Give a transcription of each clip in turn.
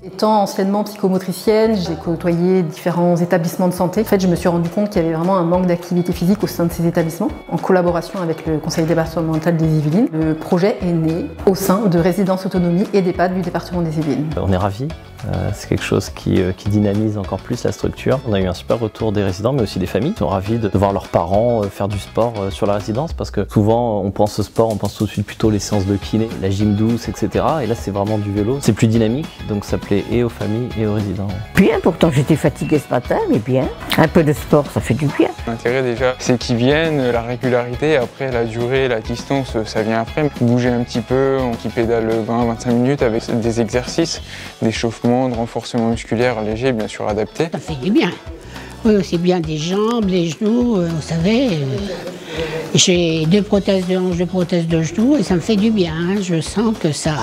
Étant anciennement psychomotricienne, j'ai côtoyé différents établissements de santé. En fait, je me suis rendu compte qu'il y avait vraiment un manque d'activité physique au sein de ces établissements. En collaboration avec le conseil départemental des Yvelines, le projet est né au sein de résidences autonomie et d'EHPAD du département des Yvelines. On est ravis. C'est quelque chose qui dynamise encore plus la structure. On a eu un super retour des résidents, mais aussi des familles qui sont ravis de voir leurs parents faire du sport sur la résidence, parce que souvent on pense au sport, on pense tout de suite plutôt les séances de kiné, la gym douce, etc. Et là c'est vraiment du vélo. C'est plus dynamique, donc ça plaît et aux familles et aux résidents. Bien, pourtant j'étais fatiguée ce matin, mais bien. Un peu de sport, ça fait du bien. L'intérêt déjà, c'est qu'ils viennent, la régularité, après la durée, la distance, ça vient après. Bouger un petit peu, qui pédale 20-25 minutes avec des exercices, d'échauffement, de renforcement musculaire léger, bien sûr adapté. Ça fait du bien. Oui, c'est bien des jambes, des genoux, vous savez. J'ai 2 prothèses de hanche, 2 prothèses de genoux et ça me fait du bien. Je sens que ça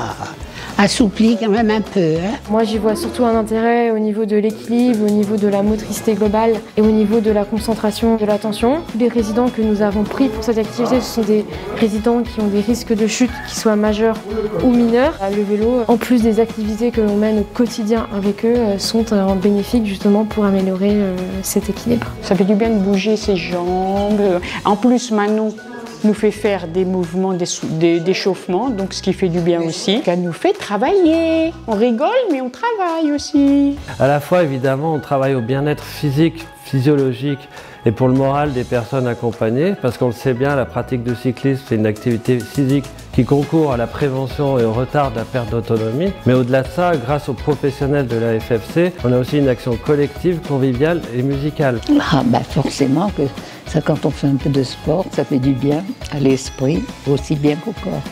assouplit quand même un peu. Moi, j'y vois surtout un intérêt au niveau de l'équilibre, au niveau de la motricité globale et au niveau de la concentration, de l'attention. Les résidents que nous avons pris pour cette activité, ce sont des résidents qui ont des risques de chute, qui soient majeurs ou mineurs. Le vélo, en plus des activités que l'on mène au quotidien avec eux, sont bénéfiques justement pour améliorer cet équilibre. Ça fait du bien de bouger ses jambes. En plus, Manon nous fait faire des mouvements d'échauffement, donc ce qui fait du bien aussi. Elle nous fait travailler. On rigole, mais on travaille aussi. À la fois, évidemment, on travaille au bien-être physique, physiologique et pour le moral des personnes accompagnées, parce qu'on le sait bien, la pratique du cyclisme, c'est une activité physique qui concourt à la prévention et au retard de la perte d'autonomie. Mais au-delà de ça, grâce aux professionnels de la FFC, on a aussi une action collective, conviviale et musicale. Forcément que ça, quand on fait un peu de sport, ça fait du bien à l'esprit, aussi bien qu'au corps.